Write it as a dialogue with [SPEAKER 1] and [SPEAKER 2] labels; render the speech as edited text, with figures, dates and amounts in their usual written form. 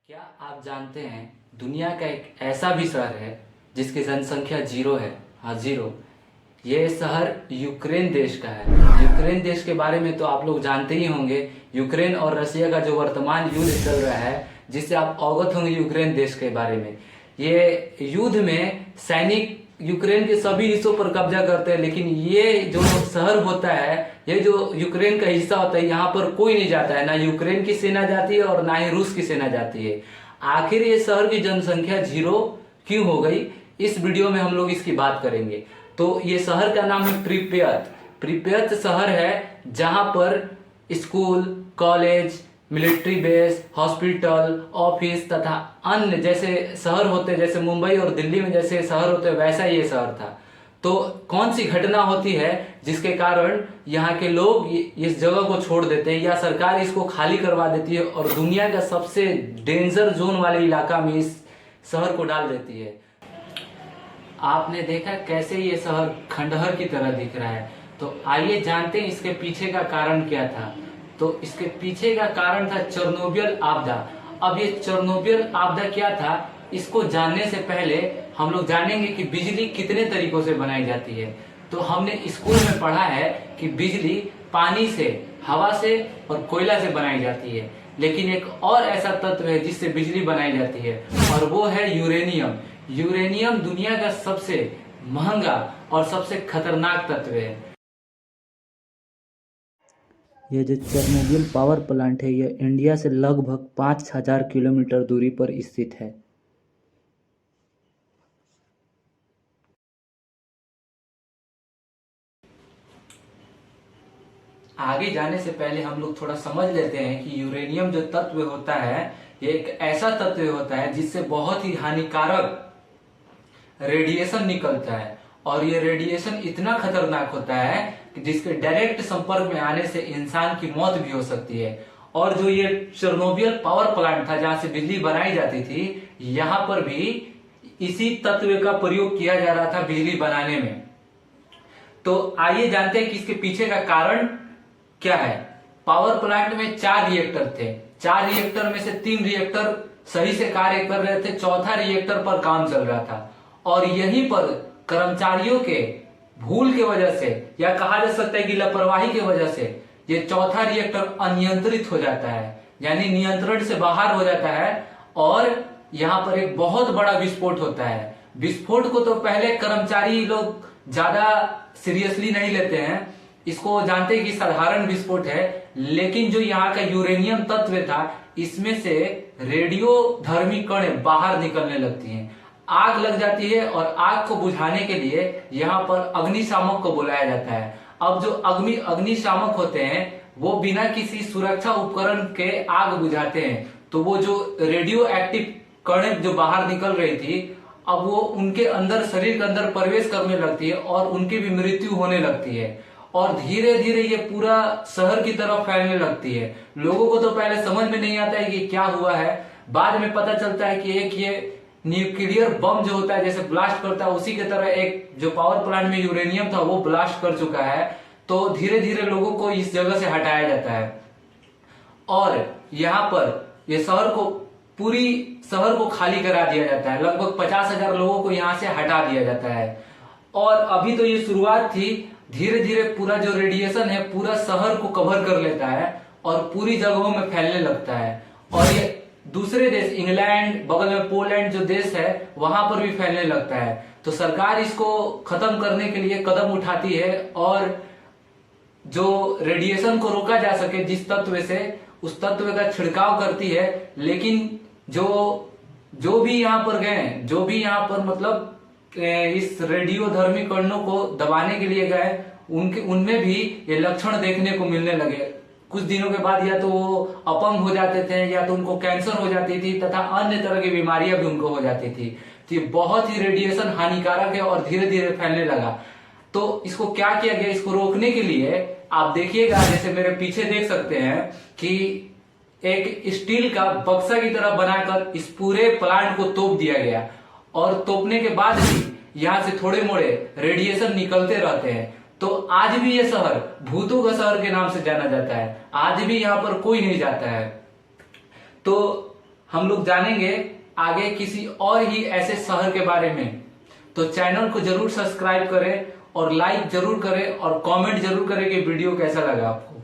[SPEAKER 1] क्या आप जानते हैं दुनिया का एक ऐसा भी शहर है जिसकी जनसंख्या जीरो है। हाँ, जीरो। ये शहर यूक्रेन देश का है। यूक्रेन देश के बारे में तो आप लोग जानते ही होंगे। यूक्रेन और रशिया का जो वर्तमान युद्ध चल रहा है, जिससे आप अवगत होंगे यूक्रेन देश के बारे में। ये युद्ध में सैनिक यूक्रेन के सभी हिस्सों पर कब्जा करते हैं, लेकिन ये जो शहर होता है, ये जो यूक्रेन का हिस्सा होता है, यहाँ पर कोई नहीं जाता है। ना यूक्रेन की सेना जाती है और ना ही रूस की सेना जाती है। आखिर ये शहर की जनसंख्या जीरो क्यों हो गई, इस वीडियो में हम लोग इसकी बात करेंगे। तो ये शहर का नाम है प्रिपेयत। प्रिपेयत शहर है जहां पर school, college, military base, hospital, office तथा अन्य जैसे शहर होते, जैसे मुंबई और दिल्ली में जैसे शहर होते, वैसा ये शहर था। तो कौन सी घटना होती है जिसके कारण यहाँ के लोग इस जगह को छोड़ देते हैं, या सरकार इसको खाली करवा देती है और दुनिया का सबसे डेंजर जोन वाले इलाका में इस शहर को डाल देती है। आपने देखा कैसे ये शहर खंडहर की तरह दिख रहा है। तो आइए जानते हैं इसके पीछे का कारण क्या था। तो इसके पीछे का कारण था चेरनोबिल आपदा। अब ये चेरनोबिल आपदा क्या था, इसको जानने से पहले हम लोग जानेंगे कि बिजली कितने तरीकों से बनाई जाती है। तो हमने स्कूल में पढ़ा है कि बिजली पानी से, हवा से और कोयला से बनाई जाती है, लेकिन एक और ऐसा तत्व है जिससे बिजली बनाई जाती है, और वो है यूरेनियम। यूरेनियम दुनिया का सबसे महंगा और सबसे खतरनाक तत्व है।
[SPEAKER 2] ये जो चेरनोबिल पावर प्लांट है, यह इंडिया से लगभग 5000 किलोमीटर दूरी पर स्थित है।
[SPEAKER 1] आगे जाने से पहले हम लोग थोड़ा समझ लेते हैं कि यूरेनियम जो तत्व होता है, ये एक ऐसा तत्व होता है जिससे बहुत ही हानिकारक रेडिएशन निकलता है, और ये रेडिएशन इतना खतरनाक होता है कि जिसके डायरेक्ट संपर्क में आने से इंसान की मौत भी हो सकती है। और जो ये चेरनोबिल पावर प्लांट था जहां से बिजली बनाई जाती थी, यहाँ पर भी इसी तत्व का प्रयोग किया जा रहा था बिजली बनाने में। तो आइए जानते हैं कि इसके पीछे का कारण क्या है। पावर प्लांट में 4 रिएक्टर थे। 4 रिएक्टर में से 3 रिएक्टर सही से कार्य कर रहे थे, चौथा रिएक्टर पर काम चल रहा था, और यहीं पर कर्मचारियों के भूल की वजह से, या कहा जा सकता है कि लापरवाही की वजह से, ये चौथा रिएक्टर अनियंत्रित हो जाता है, यानी नियंत्रण से बाहर हो जाता है, और यहाँ पर एक बहुत बड़ा विस्फोट होता है। विस्फोट को तो पहले कर्मचारी लोग ज्यादा सीरियसली नहीं लेते हैं, इसको जानते हैं कि साधारण विस्फोट है, लेकिन जो यहाँ का यूरेनियम तत्व था, इसमें से रेडियो धर्मी कण बाहर निकलने लगती हैं, आग लग जाती है, और आग को बुझाने के लिए यहाँ पर अग्निशामक को बुलाया जाता है। अब जो अग्निशामक होते हैं वो बिना किसी सुरक्षा उपकरण के आग बुझाते हैं, तो वो जो रेडियो एक्टिव कण जो बाहर निकल रही थी, अब वो उनके अंदर, शरीर के अंदर प्रवेश करने लगती है और उनकी भी मृत्यु होने लगती है, और धीरे धीरे ये पूरा शहर की तरफ फैलने लगती है। लोगों को तो पहले समझ में नहीं आता है कि क्या हुआ है, बाद में पता चलता है कि एक ये न्यूक्लियर बम जो होता है, जैसे ब्लास्ट करता है, उसी की तरह एक जो पावर प्लांट में यूरेनियम था वो ब्लास्ट कर चुका है। तो धीरे धीरे लोगों को इस जगह से हटाया जाता है, और यहाँ पर ये पूरी शहर को खाली करा दिया जाता है। लगभग 50,000 लोगों को यहाँ से हटा दिया जाता है। और अभी तो ये शुरुआत थी, धीरे धीरे पूरा जो रेडिएशन है पूरा शहर को कवर कर लेता है और पूरी जगहों में फैलने लगता है, और ये दूसरे देश, इंग्लैंड, बगल में पोलैंड जो देश है, वहां पर भी फैलने लगता है। तो सरकार इसको खत्म करने के लिए कदम उठाती है, और जो रेडिएशन को रोका जा सके जिस तत्व से, उस तत्व का छिड़काव करती है। लेकिन जो भी यहाँ पर गए, जो भी यहाँ पर मतलब इस रेडियो धर्मी कणों को दबाने के लिए गए, उनमें भी ये लक्षण देखने को मिलने लगे। कुछ दिनों के बाद या तो वो अपंग हो जाते थे, या तो उनको कैंसर हो जाती थी, तथा अन्य तरह की बीमारियां भी उनको हो जाती थी। तो ये बहुत ही रेडिएशन हानिकारक है और धीरे धीरे फैलने लगा। तो इसको क्या किया गया, इसको रोकने के लिए आप देखिएगा, जैसे मेरे पीछे देख सकते हैं कि एक स्टील का बक्सा की तरह बनाकर इस पूरे प्लांट को तोप दिया गया, और तोपने के बाद भी यहाँ से थोड़े मोड़े रेडिएशन निकलते रहते हैं। तो आज भी ये शहर भूतों का शहर के नाम से जाना जाता है। आज भी यहाँ पर कोई नहीं जाता है। तो हम लोग जानेंगे आगे किसी और ही ऐसे शहर के बारे में। तो चैनल को जरूर सब्सक्राइब करें और लाइक जरूर करें और कमेंट जरूर करें कि वीडियो कैसा लगा आपको।